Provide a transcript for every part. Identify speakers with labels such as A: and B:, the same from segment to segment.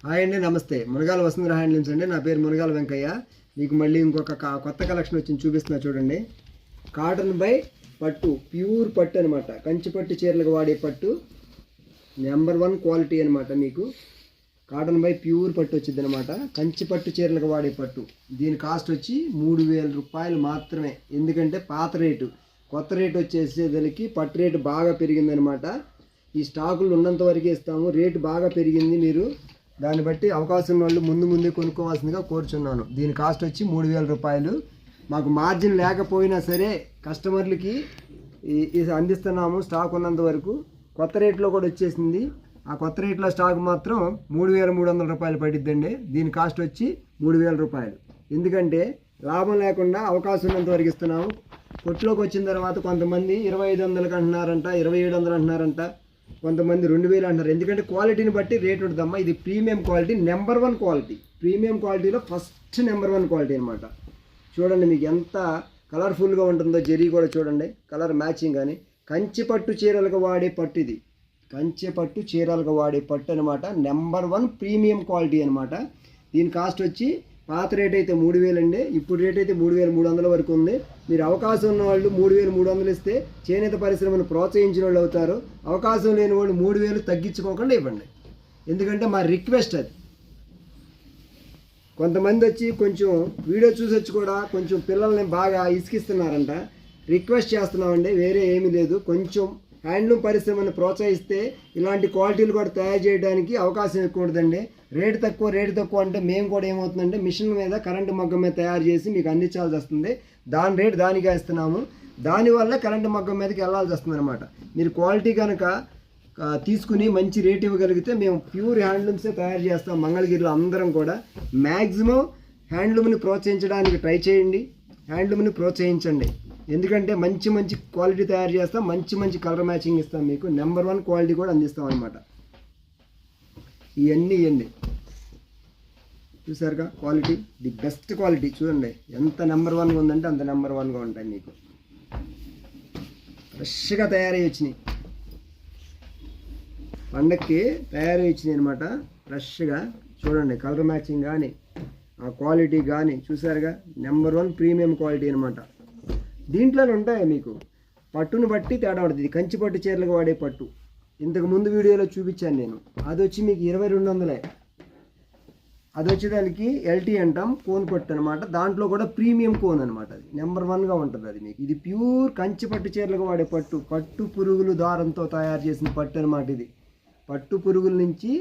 A: Hi అండి, నమస్తే. Munagala Vasundhara handlooms అండి. నా పేరు మునగాల వెంకయ్య. మీకు మళ్ళీ ఇంకొక కొత్త కలెక్షన్ వచ్చింది, చూపిస్తున్నా చూడండి. కాటన్ బై పట్టు, ప్యూర్ పట్టు అనమాట. కంచి పట్టు చీరలకు వాడే పట్టు, నెంబర్ 1 క్వాలిటీ అనమాట. మీకు కాటన్ బై ప్యూర్ పట్టు వచ్చింది అనమాట. కంచి పట్టు చీరలకు వాడే పట్టు. దీని కాస్ట్ వచ్చి 3000 రూపాయలు మాత్రమే. ఎందుకంటే పాత రేటు, కొత్త రేటు వచ్చేసేదానికి పట్టు రేటు బాగా పెరిగిందనమాట. ఈ స్టాకులు ఉన్నంత వరకే ఇస్తాము. రేటు బాగా పెరిగింది. మీరు దాన్ని బట్టి అవకాశం వాళ్ళు ముందే కొనుక్కోవాల్సిందిగా కోరుచున్నాను. దీని కాస్ట్ వచ్చి 3000 రూపాయలు. మాకు మార్జిన్ లేకపోయినా సరే కస్టమర్లకి అందిస్తున్నాము స్టాక్ ఉన్నంత వరకు. కొత్త రేట్లో కూడా వచ్చేసింది. ఆ కొత్త రేట్లో స్టాక్ మాత్రం 3300 రూపాయలు పడిద్దండి. దీని కాస్ట్ వచ్చి 3000 రూపాయలు. ఎందుకంటే లాభం లేకుండా అవకాశం ఉన్నంత వరకు ఇస్తున్నాము. కొట్టులోకి వచ్చిన తర్వాత కొంతమంది 2500 అంటున్నారంట, 2700 అంటున్నారంట, కొంతమంది 2000 అంటారు. ఎందుకంటే క్వాలిటీని బట్టి రేట్ ఉంటుందమ్మా. ఇది premium quality, number 1 quality. Premium క్వాలిటీలో ఫస్ట్ నెంబర్ 1 క్వాలిటీ అనమాట. చూడండి మీకు ఎంత కలర్ఫుల్గా ఉంటుందో. జరీ కూడా చూడండి, కలర్ మ్యాచింగ్. కానీ కంచి పట్టు చీరలకు వాడే పట్టు ఇది. కంచి పట్టు చీరలకు వాడే పట్టు అనమాట. నెంబర్ 1 ప్రీమియం క్వాలిటీ అనమాట. దీని కాస్ట్ వచ్చి పాత రేట్ అయితే 3000 అండి. ఇప్పుడు రేట్ అయితే 3300 వరకు ఉంది. మీరు అవకాశం ఉన్న వాళ్ళు 3300 ఇస్తే చేనేత పరిశ్రమను ప్రోత్సహించిన వాళ్ళు అవుతారు. అవకాశం లేని వాళ్ళు 3000 తగ్గించుకోకుండా ఇవ్వండి. ఎందుకంటే మా రిక్వెస్ట్ అది. కొంతమంది వచ్చి కొంచెం వీడియో చూసి వచ్చి కూడా కొంచెం పిల్లల్ని బాగా ఇసుకిస్తున్నారంట. రిక్వెస్ట్ చేస్తున్నామండి, వేరే ఏమీ లేదు. కొంచెం హ్యాండ్లూమ్ పరిశ్రమను ప్రోత్సహిస్తే ఇలాంటి క్వాలిటీలు కూడా తయారు చేయడానికి అవకాశం ఎక్కువ ఉంటుందండి. రేటు తక్కువ అంటే మేము కూడా ఏమవుతుందంటే మిషన్ మీద కరెంటు మగ్గం మీద తయారు చేసి మీకు అందించాల్సి వస్తుంది. దాని రేటు దానిగా ఇస్తున్నాము. దానివల్ల కరెంటు మగ్గం మీదకి వెళ్ళాల్సి వస్తుంది అనమాట. మీరు క్వాలిటీ కనుక తీసుకుని మంచి రేట్ ఇవ్వగలిగితే మేము ప్యూర్ హ్యాండ్లూమ్సే తయారు చేస్తాం. మంగళగిరిలో అందరం కూడా మ్యాక్సిమం హ్యాండ్లూమ్ని ప్రోత్సహించడానికి ట్రై చేయండి. హ్యాండ్లూమ్ని ప్రోత్సహించండి. ఎందుకంటే మంచి క్వాలిటీ తయారు చేస్తాం, మంచి కలర్ మ్యాచింగ్ ఇస్తాం. మీకు నెంబర్ 1 క్వాలిటీ కూడా అందిస్తాం అనమాట. ఇవన్నీ చూసారుగా, క్వాలిటీ ది బెస్ట్ క్వాలిటీ. చూడండి ఎంత నెంబర్ 1గా ఉందంటే అంత నెంబర్ 1గా ఉంటాయి. మీకు ఫ్రెష్గా తయారై వచ్చినాయి, పండక్కి తయారై వచ్చినాయి అనమాట. ఫ్రెష్గా చూడండి, కలర్ మ్యాచింగ్ కానీ ఆ క్వాలిటీ కానీ చూసారుగా, నెంబర్ 1 ప్రీమియం క్వాలిటీ అనమాట. దీంట్లోనే ఉంటాయి మీకు పట్టును బట్టి తేడా పడుతుంది. కంచి పట్టు చీరలకు వాడే పట్టు ఇంతకు ముందు వీడియోలో చూపించాను నేను. అది వచ్చి మీకు 2200. అది వచ్చేదానికి ఎల్టీ అంటాం, కోన్ పట్టు అనమాట. దాంట్లో కూడా ప్రీమియం కోన్ అనమాట. అది నెంబర్ 1గా ఉంటుంది. అది మీకు ఇది ప్యూర్ కంచి పట్టు చీరలకు వాడే పట్టు. పట్టు పురుగులు దారంతో తయారు చేసిన పట్టు అనమాట. ఇది పట్టు పురుగుల నుంచి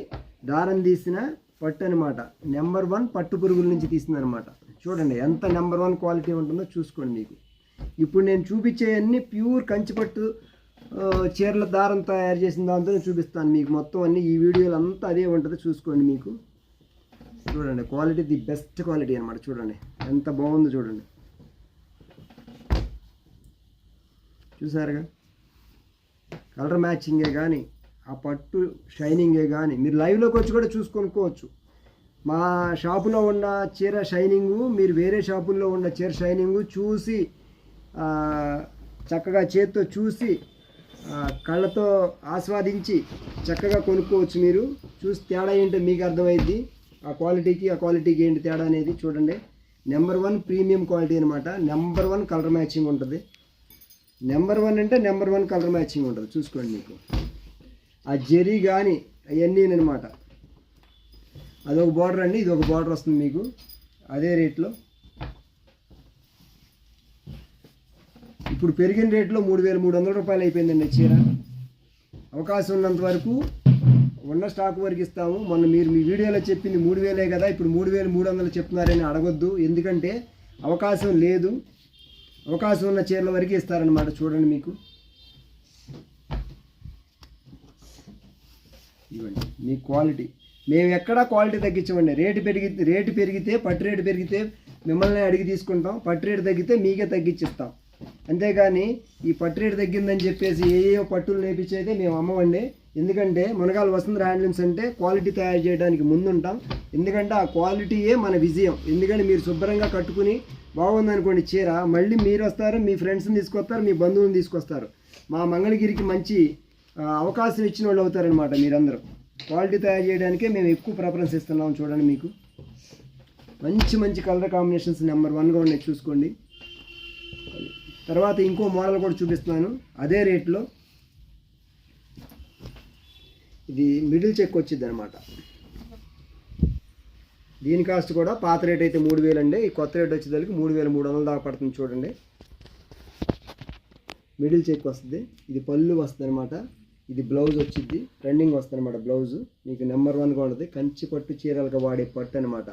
A: దారం తీసిన పట్టు అనమాట. నెంబర్ 1 పట్టు పురుగుల నుంచి తీసింది అనమాట. చూడండి ఎంత నెంబర్ 1 క్వాలిటీ ఉంటుందో చూసుకోండి. మీకు ఇప్పుడు నేను చూపించేవన్నీ ప్యూర్ కంచిపట్టు చీరల దారం తయారు చేసిన దాంతో చూపిస్తాను మీకు. మొత్తం అన్నీ ఈ వీడియోలు అంతా అదే ఉంటుంది, చూసుకోండి. మీకు చూడండి క్వాలిటీ ది బెస్ట్ క్వాలిటీ అనమాట. చూడండి ఎంత బాగుందో చూడండి. చూసారుగా, కలర్ మ్యాచింగే కానీ ఆ పట్టు షైనింగే కానీ మీరు లైవ్లోకి వచ్చి కూడా చూసుకొనుకోవచ్చు. మా షాపులో ఉన్న చీర షైనింగు మీరు వేరే షాపుల్లో ఉన్న చీర షైనింగు చూసి చక్కగా చేత్తో చూసి కళ్ళతో ఆస్వాదించి చక్కగా కొనుక్కోవచ్చు. మీరు చూసి తేడా ఏంటో మీకు అర్థమైంది. ఆ క్వాలిటీకి ఏంటి తేడా అనేది చూడండి. నెంబర్ 1 ప్రీమియం క్వాలిటీ అనమాట. నెంబర్ 1 కలర్ మ్యాచింగ్ ఉంటుంది. నెంబర్ 1 అంటే నెంబర్ 1 కలర్ మ్యాచింగ్ ఉంటుంది. చూసుకోండి. మీకు ఆ జరీ కానీ అవన్నీ అనమాట. అదొక బార్డర్ అండి, ఇది ఒక బార్డర్ వస్తుంది మీకు అదే రేట్లో. ఇప్పుడు పెరిగిన రేట్లో 3300 రూపాయలు అయిపోయిందండి చీర. అవకాశం ఉన్నంత వరకు ఉన్న స్టాక్ వరకు ఇస్తాము. మొన్న మీరు మీ వీడియోలో చెప్పింది 3000 కదా, ఇప్పుడు 3300 చెప్తున్నారని అడగొద్దు. ఎందుకంటే అవకాశం లేదు. అవకాశం ఉన్న చీరల వరకు ఇస్తారనమాట. చూడండి మీకు ఇవ్వండి మీ క్వాలిటీ. మేము ఎక్కడా క్వాలిటీ తగ్గించమండి. రేటు పెరిగితే పట్టు రేటు పెరిగితే మిమ్మల్ని అడిగి తీసుకుంటాం. పట్టు రేటు తగ్గితే మీకే తగ్గించిస్తాం. అంతేగాని ఈ పట్టు రేటు తగ్గిందని చెప్పేసి ఏ పట్టులు నేర్పించేది మేము అమ్మవండి. ఎందుకంటే మునగాల వసుంధర హ్యాండ్లూమ్స్ అంటే క్వాలిటీ తయారు చేయడానికి ముందుంటాం. ఎందుకంటే ఆ క్వాలిటీయే మన విజయం. ఎందుకంటే మీరు శుభ్రంగా కట్టుకుని బాగుందనుకోండి చీర, మళ్ళీ మీరు వస్తారు, మీ ఫ్రెండ్స్ని తీసుకొస్తారు, మీ బంధువులను తీసుకొస్తారు. మా మంగళగిరికి మంచి అవకాశం ఇచ్చిన వాళ్ళు అవుతారనమాట మీరందరూ. క్వాలిటీ తయారు చేయడానికే మేము ఎక్కువ ప్రిఫరెన్స్ ఇస్తున్నాం. చూడండి, మీకు మంచి మంచి కలర్ కాంబినేషన్స్ నెంబర్ 1గా ఉన్నాయి, చూసుకోండి. తర్వాత ఇంకో మోడల్ కూడా చూపిస్తున్నాను అదే రేట్లో. ఇది మిడిల్ చెక్ వచ్చింది అనమాట. దీని కాస్ట్ కూడా పాత రేట్ అయితే 3000 అండి. ఈ కొత్త రేట్ వచ్చేదానికి 3300 దాకా పడుతుంది. చూడండి, మిడిల్ చెక్ వస్తుంది. ఇది పళ్ళు వస్తుంది అనమాట. ఇది బ్లౌజ్ వచ్చింది, రన్నింగ్ వస్తుంది అనమాట. బ్లౌజు మీకు నెంబర్ 1గా ఉంటుంది. కంచి పట్టు చీరలుగా వాడే పట్టు అనమాట.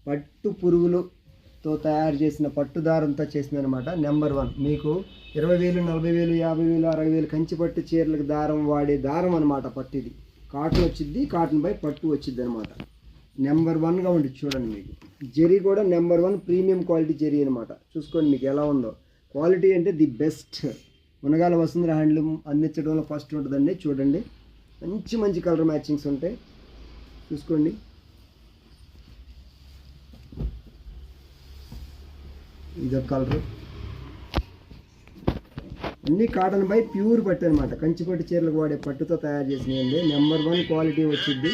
A: పట్టు పురుగులతో తయారు చేసిన పట్టు దారంతో చేసింది అనమాట. నెంబర్ 1 మీకు 20,000, 40,000, 50,000, 60,000 కంచి పట్టు చీరలకు దారం వాడే దారం అనమాట. పట్టు ఇది కాటన్ వచ్చింది, కాటన్ బై పట్టు వచ్చింది అనమాట. నెంబర్ 1గా ఉంటుంది. చూడండి, మీకు జరీ కూడా నెంబర్ 1 ప్రీమియం క్వాలిటీ జరీ అనమాట. చూసుకోండి మీకు ఎలా ఉందో. క్వాలిటీ అంటే the best. Munagala Vasundhara handloom అందించడంలో ఫస్ట్ ఉంటుందండి. చూడండి, మంచి మంచి కలర్ మ్యాచింగ్స్ ఉంటాయి. చూసుకోండి, ఇదొక కలరు. అన్నీ కాటన్ బై ప్యూర్ పట్టు అనమాట. కంచి పట్టు చీరలకు వాడే పట్టుతో తయారు చేసినాయండి. నెంబర్ 1 క్వాలిటీ వచ్చింది.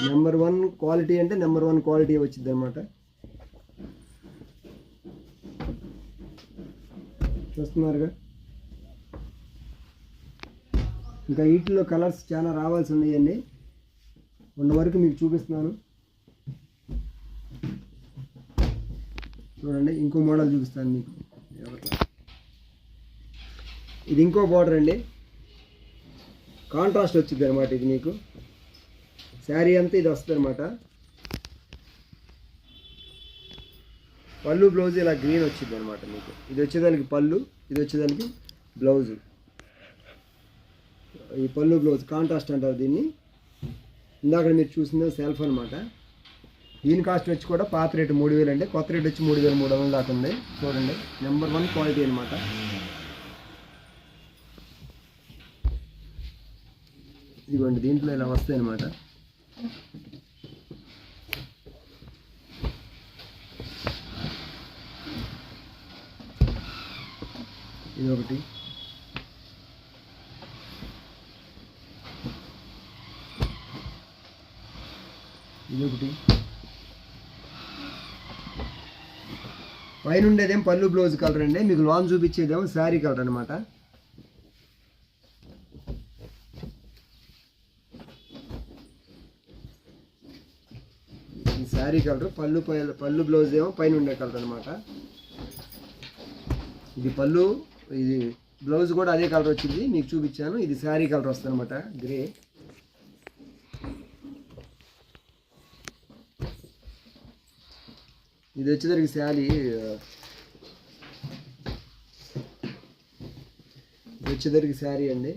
A: నెంబర్ 1 క్వాలిటీ అంటే నెంబర్ 1 క్వాలిటీ వచ్చింది అనమాట. చూస్తున్నారుగా. ఇంకా వీటిలో కలర్స్ చాలా రావాల్సి ఉన్నాయండి. ఉన్న వరకు మీకు చూపిస్తున్నాను. చూడండి, ఇంకో మోడల్ చూపిస్తాను మీకు. ఇది ఇంకో బార్డర్ అండి. కాంట్రాస్ట్ వచ్చింది అనమాట. ఇది మీకు శారీ అంతా ఇది వస్తుంది అనమాట. పళ్ళు బ్లౌజ్ ఇలా గ్రీన్ వచ్చింది అనమాట మీకు. ఇది వచ్చేదానికి పళ్ళు, ఇది వచ్చేదానికి బ్లౌజు. ఈ పళ్ళు బ్లౌజ్ కాంట్రాస్ట్ అంటారు దీన్ని. ఇందాక మీరు చూసింది సెల్ఫ్ అనమాట. దీని కాస్ట్ వచ్చి కూడా పాత రేటు 3000 అండి. కొత్త రేట్ వచ్చి 3300 దాకా ఉంది. చూడండి, నెంబర్ 1 క్వాలిటీ అనమాట. ఇదిగోండి, దీంట్లో ఇలా వస్తాయి అనమాట. ఇదొకటి, ఇదొకటి. పైన ఉండేదేం పళ్ళు బ్లౌజ్ కలర్ అండి. మీకు లాన్ చూపించేదేమో శారీ కలర్ అనమాట. ఈ శారీ కలర్. పళ్ళు బ్లౌజ్ ఏమో పైన ఉండే కలర్ అనమాట. ఇది పళ్ళు, ఇది బ్లౌజ్ కూడా అదే కలర్ వచ్చింది, మీకు చూపించాను. ఇది శారీ కలర్ వస్తుంది అనమాట, గ్రే. ఇది వచ్చేసరికి శారీ, ఇది వచ్చేసరికి శారీ అండి.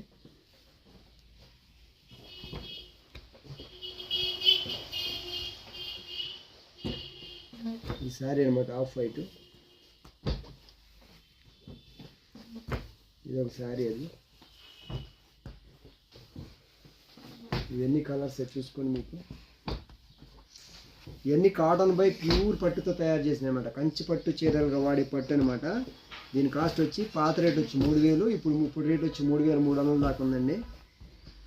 A: ఈ శారీ అనమాట, ఆఫ్ వైట్. ఇది ఒక శారీ. అది ఇవన్నీ కలర్స్ చూసుకొని మీకు. ఇవన్నీ కాటన్ బై ప్యూర్ పట్టుతో తయారు చేసినాయి అనమాట. కంచి పట్టు చీరలుగా వాడే పట్టు అనమాట. దీని కాస్ట్ వచ్చి పాత రేట్ వచ్చి 3000, ఇప్పుడు రేట్ వచ్చి 3300 దాకా ఉందండి.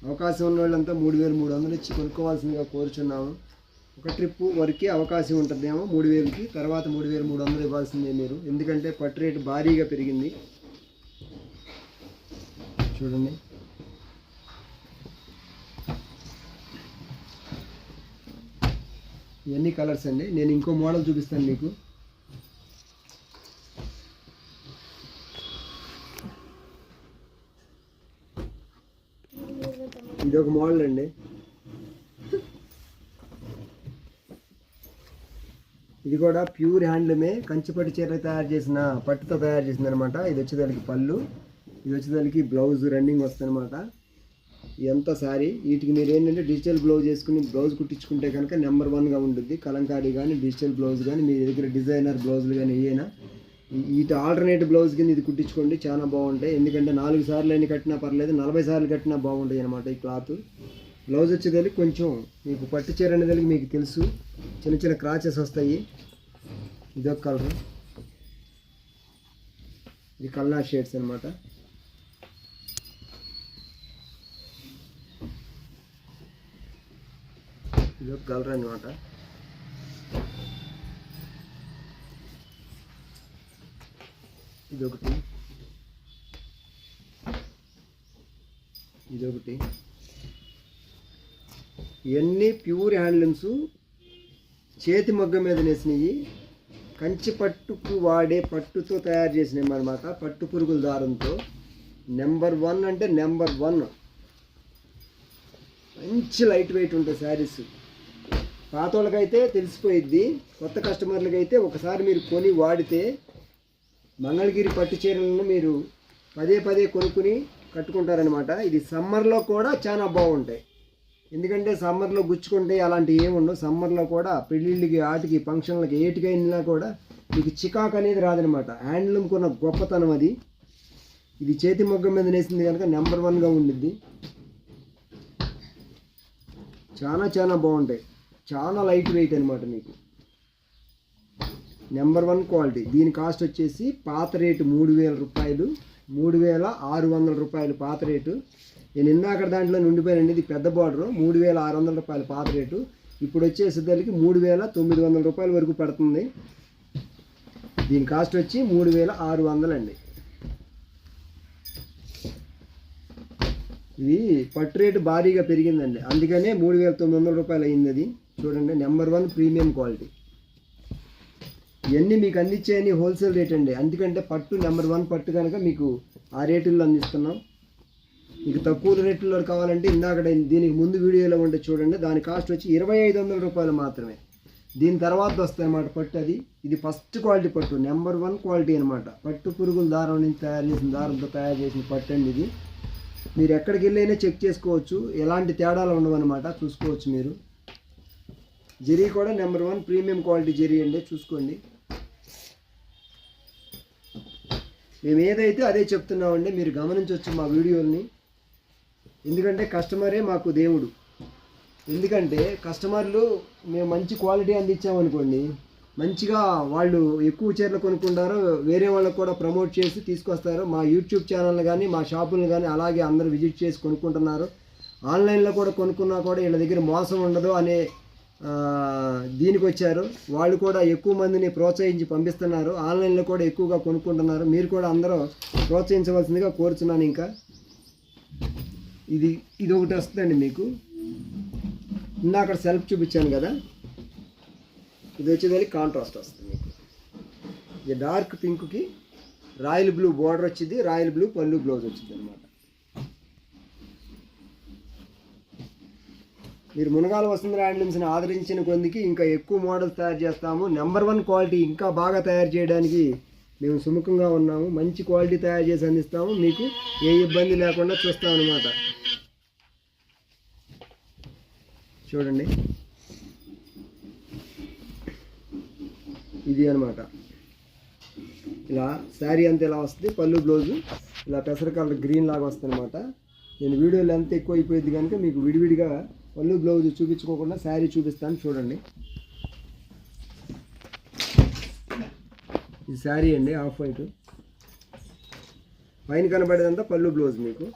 A: అవకాశం ఉన్న వాళ్ళంతా 3300 ఇచ్చి కొనుక్కోవాల్సిందిగా కోరుచున్నాము. ఒక ట్రిప్ వరకు అవకాశం ఉంటుందేమో 3000కి, తర్వాత 3300 ఇవ్వాల్సిందే మీరు. ఎందుకంటే పట్టు రేటు భారీగా పెరిగింది. చూడండి, ఇవన్నీ కలర్స్ అండి. నేను ఇంకో మోడల్ చూపిస్తాను మీకు. ఇది ఒక మోడల్ అండి. ఇది కూడా ప్యూర్ హ్యాండ్లూమే. కంచిపట్టు చీర తయారు చేసిన పట్టుతో తయారు చేసింది అనమాట. ఇది వచ్చేదానికి పళ్ళు, ఇది వచ్చేదానికి బ్లౌజ్ రన్నింగ్ వస్తుంది అనమాట. ఇదంతా శారీ. వీటికి మీరు ఏంటంటే డిజిటల్ బ్లౌజ్ వేసుకుని బ్లౌజ్ కుట్టించుకుంటే కనుక నెంబర్ 1గా ఉంటుంది. కలంకారీ కానీ డిజిటల్ బ్లౌజ్ కానీ మీ దగ్గర డిజైనర్ బ్లౌజులు కానీ ఏమైనా వీటి ఆల్టర్నేట్ బ్లౌజ్ కింద ఇది కుట్టించుకోండి, చాలా బాగుంటాయి. ఎందుకంటే 4 సార్లు అయినా కట్టినా పర్లేదు, 40 సార్లు కట్టినా బాగుంటాయి అనమాట. ఈ క్లాత్ బ్లౌజ్ వచ్చేదానికి కొంచెం మీకు పట్టు చీర అనేది మీకు తెలుసు, చిన్న చిన్న క్రాచెస్ వస్తాయి. ఇదొక కలర్. ఇది కలర్ షేడ్స్ అనమాట. ఇది ఒక కలర్ అనమాట. ఇదొకటి, ఇదొకటి. ఇవన్నీ ప్యూర్ హ్యాండ్లూమ్స్, చేతి మగ్గం మీద నేసినవి, కంచి పట్టుకు వాడే పట్టుతో తయారు చేసినవి అనమాట. పట్టు పురుగుల దారంతో నెంబర్ 1 అంటే నెంబర్ 1. మంచి లైట్ వెయిట్ ఉంటాయి శారీస్. పాత వాళ్ళకైతే తెలిసిపోయిద్ది, కొత్త కస్టమర్లకైతే ఒకసారి మీరు కొని వాడితే మంగళగిరి పట్టు చీరలను మీరు పదే పదే కొనుక్కుని కట్టుకుంటారనమాట. ఇది సమ్మర్లో కూడా చాలా బాగుంటాయి, ఎందుకంటే సమ్మర్లో గుచ్చుకుంటే అలాంటివి ఏముండవు. సమ్మర్లో కూడా పెళ్ళిళ్ళకి, ఆటికి, ఫంక్షన్లకి, ఏటికైనా కూడా మీకు చికాకు అనేది రాదనమాట. హ్యాండ్లూమ్కి ఉన్న గొప్పతనం అది. ఇది చేతి మొగ్గం మీద నేసింది కనుక నెంబర్ 1గా ఉండిద్ది. చాలా చాలా బాగుంటాయి, చాలా లైట్ వెయిట్ అనమాట. మీకు నెంబర్ 1 క్వాలిటీ. దీని కాస్ట్ వచ్చేసి పాత రేటు 3000 రూపాయలు, 3600 రూపాయలు పాత రేటు. నేను ఇందాక దాంట్లో ఉండిపోయానండి. ఇది పెద్ద బార్డరు, 3600 రూపాయలు పాత రేటు. ఇప్పుడు వచ్చేసరికి 3900 రూపాయల వరకు పడుతుంది. దీని కాస్ట్ వచ్చి 3600 అండి. ఇది పట్టు రేటు భారీగా పెరిగిందండి, అందుకనే 3900 రూపాయలు అయింది. అది చూడండి, నెంబర్ 1 ప్రీమియం క్వాలిటీ. ఇవన్నీ మీకు అందించేయని హోల్సేల్ రేట్ అండి, ఎందుకంటే పట్టు నెంబర్ 1 పట్టు కనుక మీకు ఆ రేటుల్లో అందిస్తున్నాం. మీకు తక్కువ రేట్లో కావాలంటే ఇందాక దీనికి ముందు వీడియోలో ఉంటే చూడండి, దాని కాస్ట్ వచ్చి 2500 రూపాయలు మాత్రమే. దీని తర్వాత వస్తాయి అన్నమాట పట్టు. అది ఇది ఫస్ట్ క్వాలిటీ పట్టు, నెంబర్ 1 క్వాలిటీ అనమాట. పట్టు పురుగుల దారం నుంచి తయారు చేసిన దారంతో తయారు చేసిన పట్టు అండి ఇది. మీరు ఎక్కడికి వెళ్ళైనా చెక్ చేసుకోవచ్చు, ఎలాంటి తేడాలు ఉండవన్నమాట, చూసుకోవచ్చు మీరు. జరీ కూడా నెంబర్ 1 ప్రీమియం క్వాలిటీ జరీ అండి, చూసుకోండి. మేము ఏదైతే అదే చెప్తున్నామండి, మీరు గమనించవచ్చు మా వీడియోల్ని. ఎందుకంటే కస్టమరే మాకు దేవుడు. ఎందుకంటే కస్టమర్లు మేము మంచి క్వాలిటీ అందించామనుకోండి, మంచిగా వాళ్ళు ఎక్కువ చీరలు కొనుక్కుంటారు, వేరే వాళ్ళకు కూడా ప్రమోట్ చేసి తీసుకొస్తారు. మా యూట్యూబ్ ఛానల్ కానీ మా షాపులను కానీ అలాగే అందరూ విజిట్ చేసి కొనుక్కుంటున్నారు. ఆన్లైన్లో కూడా కొనుక్కున్నా కూడా వీళ్ళ దగ్గర మోసం ఉండదు అనే దీనికి వచ్చారు. వాళ్ళు కూడా ఎక్కువ మందిని ప్రోత్సహించి పంపిస్తున్నారు, ఆన్లైన్లో కూడా ఎక్కువగా కొనుక్కుంటున్నారు. మీరు కూడా అందరూ ప్రోత్సహించవలసిందిగా కోరుచున్నాను. ఇంకా ఇది ఒకటి వస్తుందండి మీకు. ఇందాక సెల్ఫ్ చూపించాను కదా, ఇది వచ్చేదానికి కాంట్రాస్ట్ వస్తుంది మీకు. ఇది డార్క్ పింక్కి రాయల్ బ్లూ బార్డర్ వచ్చింది, రాయల్ బ్లూ పళ్ళు బ్లౌజ్ వచ్చింది అనమాట. మీరు మునగాల వసుంధర హ్యాండ్లూమ్స్ని ఆదరించిన కొద్దికి ఇంకా ఎక్కువ మోడల్స్ తయారు చేస్తాము. నెంబర్ 1 క్వాలిటీ ఇంకా బాగా తయారు చేయడానికి మేము సుముఖంగా ఉన్నాము. మంచి క్వాలిటీ తయారు చేసి అందిస్తాము, మీకు ఏ ఇబ్బంది లేకుండా చూస్తాం అనమాట. చూడండి, ఇది అనమాట. ఇలా శారీ అంతా ఇలా వస్తుంది, పళ్ళు బ్లౌజు ఇలా పెసర కలర్ గ్రీన్ లాగా వస్తుంది అనమాట. నేను వీడియో లెంత్ ఎక్కువ అయిపోయింది కనుక మీకు విడివిడిగా పళ్ళు బ్లౌజ్ చూపించుకోకుండా శారీ చూపిస్తాను. చూడండి, ఇది శారీ అండి, ఆఫ్ వైట్. పైన కనబడేదంతా పళ్ళు బ్లౌజ్ మీకు.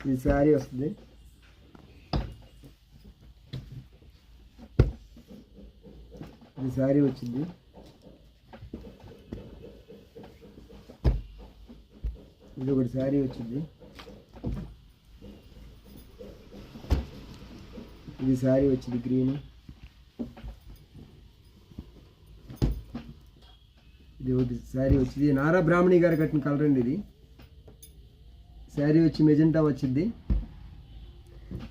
A: ఇది శారీ వస్తుంది. ఇది శారీ వచ్చింది. ఇది ఒకటి శారీ వచ్చింది. ఇది శారీ వచ్చింది గ్రీన్. ఇది ఒకటి శారీ వచ్చింది, నారా బ్రాహ్మణి గారు కట్టిన కలర్ అండి. ఇది శారీ వచ్చి మెజెంటా వచ్చింది.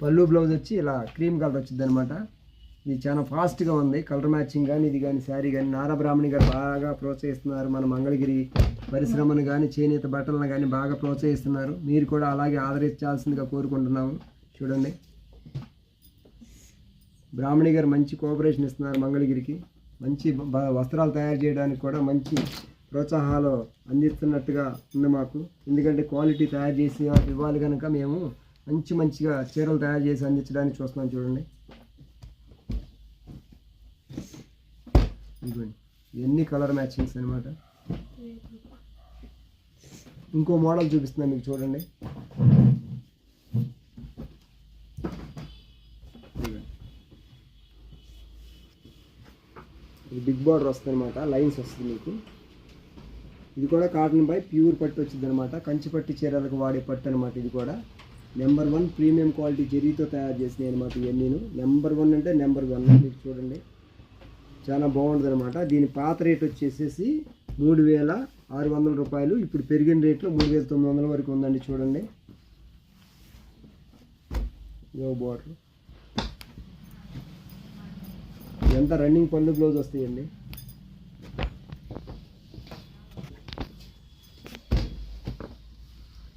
A: పళ్ళు బ్లౌజ్ వచ్చి ఇలా క్రీమ్ కలర్ వచ్చింది అనమాట. ఇది చాలా ఫాస్ట్గా ఉంది, కలర్ మ్యాచింగ్ కానీ ఇది కానీ శారీ కానీ. నారా బ్రాహ్మణి గారు బాగా ప్రోత్సహిస్తున్నారు, మన మంగళగిరి పరిశ్రమను కానీ చేనేత బట్టలను కానీ బాగా ప్రోత్సహిస్తున్నారు. మీరు కూడా అలాగే ఆదరించాల్సిందిగా కోరుకుంటున్నాము. చూడండి, బ్రాహ్మణి గారు మంచి కోఆపరేషన్ ఇస్తున్నారు మంగళగిరికి. మంచి వస్త్రాలు తయారు చేయడానికి కూడా మంచి ప్రోత్సాహాలు అందిస్తున్నట్టుగా ఉంది మాకు. ఎందుకంటే క్వాలిటీ తయారు చేసి ఇవ్వాలి కనుక మేము మంచిగా చీరలు తయారు చేసి అందించడానికి చూస్తున్నాం. చూడండి, ఇదిగోండి, ఇవన్నీ కలర్ మ్యాచింగ్స్ అనమాట. ఇంకో మోడల్ చూపిస్తున్నాను మీకు, చూడండి. ఇది బిగ్ బార్డర్ వస్తుంది అనమాట, లైన్స్ వస్తుంది మీకు. ఇది కూడా కాటన్ బై ప్యూర్ పట్టు వచ్చింది అనమాట, కంచి పట్టు చీరలకు వాడే పట్టు అనమాట. ఇది కూడా నెంబర్ 1 ప్రీమియం క్వాలిటీ జరీతో తయారు చేసినాయి అనమాట. ఇవన్నీ నెంబర్ 1 అంటే నెంబర్ 1. మీకు చూడండి చాలా బాగుంటుంది అనమాట. దీని పాత రేట్ వచ్చేసేసి 3600 రూపాయలు. ఇప్పుడు పెరిగిన రేట్లో 3900 వరకు ఉందండి. చూడండి బార్డర్ ఎంత రన్నింగ్ పళ్ళు బ్లౌజ్ వస్తాయండి.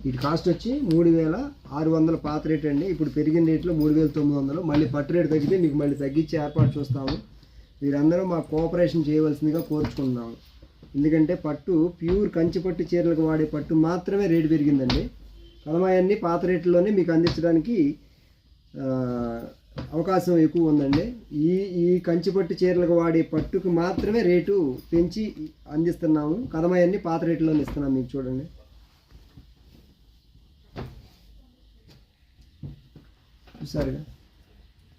A: వీటి కాస్ట్ వచ్చి 3600 పాత రేట్ అండి. ఇప్పుడు పెరిగిన రేట్లో 3900. మళ్ళీ పట్టు రేటు తగ్గితే మీకు మళ్ళీ తగ్గించే ఏర్పాటు చూస్తాము. మీరందరూ మా కోఆపరేషన్ చేయవలసిందిగా కోరుచుకుంటున్నాము. ఎందుకంటే పట్టు ప్యూర్ కంచి పట్టు చీరలకు వాడే పట్టు మాత్రమే రేటు పెరిగిందండి. కలమాయన్ని పాత రేట్లోనే మీకు అందించడానికి అవకాశం ఎక్కువ ఉందండి. ఈ కంచి పట్టు చీరలకు వాడే పట్టుకు మాత్రమే రేటు పెంచి అందిస్తున్నాము. కదమాయన్ని పాత రేట్లోనే ఇస్తున్నాం. మీకు చూడండి చూసారుగా,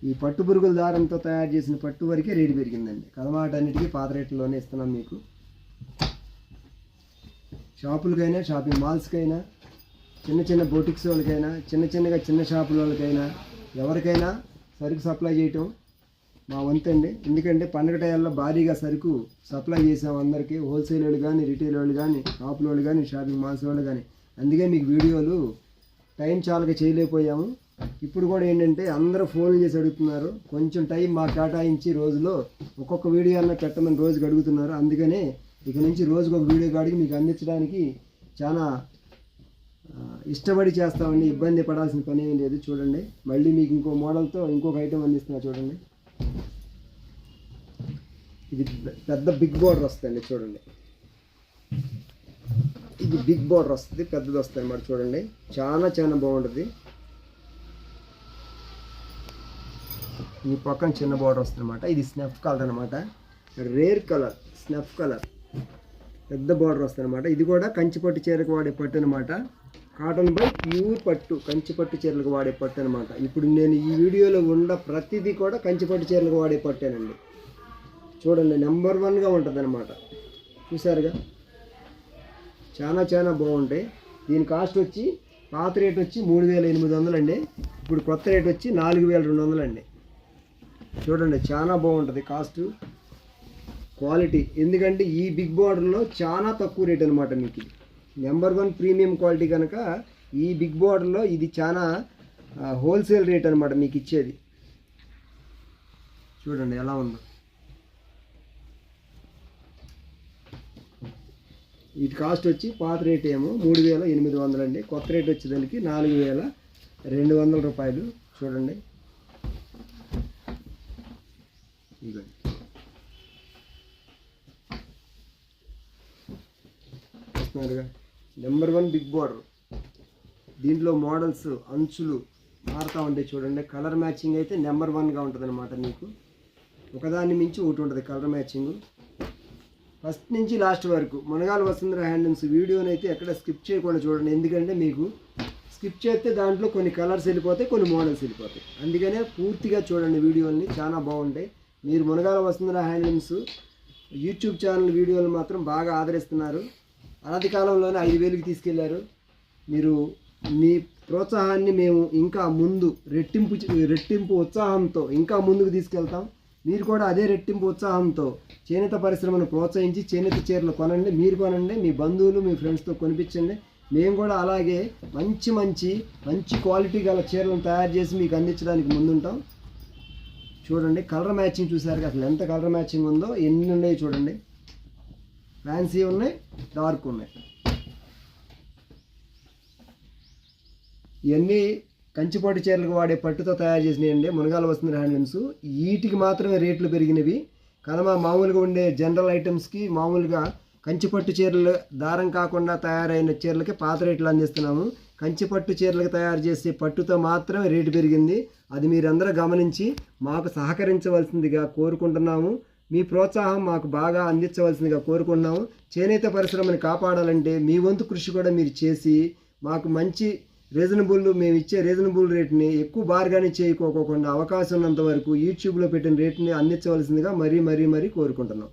A: ఈ పట్టు పురుగుల దారంతో తయారు చేసిన పట్టు వరకే రేటు పెరిగిందండి. కదమాటన్నిటికీ పాత రేట్లోనే ఇస్తున్నాం మీకు. షాపులకైనా, షాపింగ్ మాల్స్కైనా, చిన్న చిన్న బొటిక్స్ వాళ్ళకైనా, చిన్న షాపుల వాళ్ళకైనా, ఎవరికైనా సరుకు సప్లై చేయటం మా వంతండి. ఎందుకంటే పండుగ టైంలో భారీగా సరుకు సప్లై చేసాం అందరికీ, హోల్సేల్ వాళ్ళు కానీ, రిటైల్ వాళ్ళు కానీ, షాపుల వాళ్ళు కానీ, షాపింగ్ మాల్స్ వాళ్ళు కానీ. అందుకే మీకు వీడియోలు టైం చాలక చేయలేకపోయాము. ఇప్పుడు కూడా ఏంటంటే అందరూ ఫోన్లు చేసి అడుగుతున్నారు. కొంచెం టైం మాకు కేటాయించి రోజులో ఒక్కొక్క వీడియో అన్న పెట్టమని రోజుకి అడుగుతున్నారు. అందుకనే ఇక నుంచి రోజుకు ఒక వీడియో కాడికి మీకు అందించడానికి చాలా ఇష్టపడి చేస్తామండి. ఇబ్బంది పడాల్సిన పని ఏం లేదు. చూడండి మళ్ళీ మీకు ఇంకో మోడల్తో ఇంకొక ఐటెం అందిస్తున్నా. చూడండి ఇది పెద్ద బిగ్ బార్డర్ వస్తుంది. చూడండి ఇది బిగ్ బార్డర్ వస్తుంది, పెద్దది వస్తుంది అన్నమాట. చూడండి చాలా బాగుంటుంది. ఈ పక్కన చిన్న బార్డర్ వస్తుంది అనమాట. ఇది స్నఫ్ కలర్ అనమాట, రేర్ కలర్ స్నఫ్ కలర్, పెద్ద బార్డర్ వస్తుంది అనమాట. ఇది కూడా కంచి పట్టు చీరకు వాడే పట్టు అనమాట. కాటన్ బై ప్యూర్ పట్టు, కంచి పట్టు చీరలకు వాడే పట్టు అనమాట. ఇప్పుడు నేను ఈ వీడియోలో ఉన్న ప్రతిదీ కూడా కంచి పట్టు చీరలకు వాడే పట్టేనండి. చూడండి నెంబర్ 1గా ఉంటుంది అనమాట. చూసారుగా చాలా బాగుంటాయి. దీని కాస్ట్ వచ్చి పాత రేట్ వచ్చి 3800 అండి. ఇప్పుడు కొత్త రేట్ వచ్చి 4200 అండి. చూడండి చాలా బాగుంటుంది కాస్ట్, క్వాలిటీ. ఎందుకంటే ఈ బిగ్ బార్డర్లో చాలా తక్కువ రేట్ అనమాట. మీకు ఇది నెంబర్ 1 ప్రీమియం క్వాలిటీ కనుక ఈ బిగ్ బార్డర్లో ఇది చాలా హోల్సేల్ రేట్ అనమాట మీకు ఇచ్చేది. చూడండి ఎలా ఉందో. ఇది కాస్ట్ వచ్చి పాత రేట్ ఏమో 3800 అండి. కొత్త రేట్ వచ్చేదానికి 4200 రూపాయలు. చూడండి ఇదండి. చూస్తున్నారుగా నెంబర్ 1 బిగ్ బార్డర్. దీంట్లో మోడల్స్ అంచులు మారుతూ ఉంటాయి. చూడండి కలర్ మ్యాచింగ్ అయితే నెంబర్ 1గా ఉంటుంది అనమాట. మీకు ఒకదాన్ని మించి ఒకటి ఉంటుంది కలర్ మ్యాచింగ్. ఫస్ట్ నుంచి లాస్ట్ వరకు మునగాల వసుంధర హ్యాండ్లూమ్స్ వీడియోని అయితే ఎక్కడ స్కిప్ చేయకుండా చూడండి. ఎందుకంటే మీకు స్కిప్ చేస్తే దాంట్లో కొన్ని కలర్స్ వెళ్ళిపోతాయి, కొన్ని మోడల్స్ వెళ్ళిపోతాయి. అందుకనే పూర్తిగా చూడండి వీడియోని, చాలా బాగుంటాయి. మీరు Munagala Vasundhara handlooms YouTube channel వీడియోలు మాత్రం బాగా ఆదరిస్తున్నారు. అనతి కాలంలోనే 5000కి తీసుకెళ్లారు. మీరు మీ ప్రోత్సాహాన్ని మేము ఇంకా ముందు రెట్టింపు ఉత్సాహంతో ఇంకా ముందుకు తీసుకెళ్తాం. మీరు కూడా అదే రెట్టింపు ఉత్సాహంతో చేనేత పరిశ్రమను ప్రోత్సహించి చేనేత చీరలు కొనండి. మీరు కొనండి, మీ బంధువులు మీ ఫ్రెండ్స్తో కొనిపించండి. మేము కూడా అలాగే మంచి క్వాలిటీ గల చీరలను తయారు చేసి మీకు అందించడానికి ముందుంటాం. చూడండి కలర్ మ్యాచింగ్ చూసారు, అసలు ఎంత కలర్ మ్యాచింగ్ ఉందో. ఎన్ని ఉన్నాయి చూడండి, ఫ్యాన్సీ ఉన్నాయి, డార్క్ ఉన్నాయి. ఇవన్నీ కంచిపట్టు చీరలకు వాడే పట్టుతో తయారు చేసినాయండి మునగాల వసుంధర హ్యాండ్లూమ్స్. వీటికి మాత్రమే రేట్లు పెరిగినవి. కనుమ మామూలుగా ఉండే జనరల్ ఐటమ్స్కి మామూలుగా కంచిపట్టు చీరలు దారం కాకుండా తయారైన చీరలకి పాత రేట్లు అందిస్తున్నాము. కంచిపట్టు చీరలకు తయారు చేసే పట్టుతో మాత్రమే రేటు పెరిగింది. అది మీరందరూ గమనించి మాకు సహకరించవలసిందిగా కోరుకుంటున్నాము. మీ ప్రోత్సాహం మాకు బాగా అందించవలసిందిగా కోరుకుంటున్నాము. చేనేత పరిశ్రమని కాపాడాలంటే మీ వంతు కృషి కూడా మీరు చేసి మాకు మంచి మేము ఇచ్చే రీజనబుల్ రేట్ని ఎక్కువ బార్గాని చేయకోకుండా అవకాశం ఉన్నంత వరకు యూట్యూబ్లో పెట్టిన రేట్ని అందించవలసిందిగా మరీ కోరుకుంటున్నాం.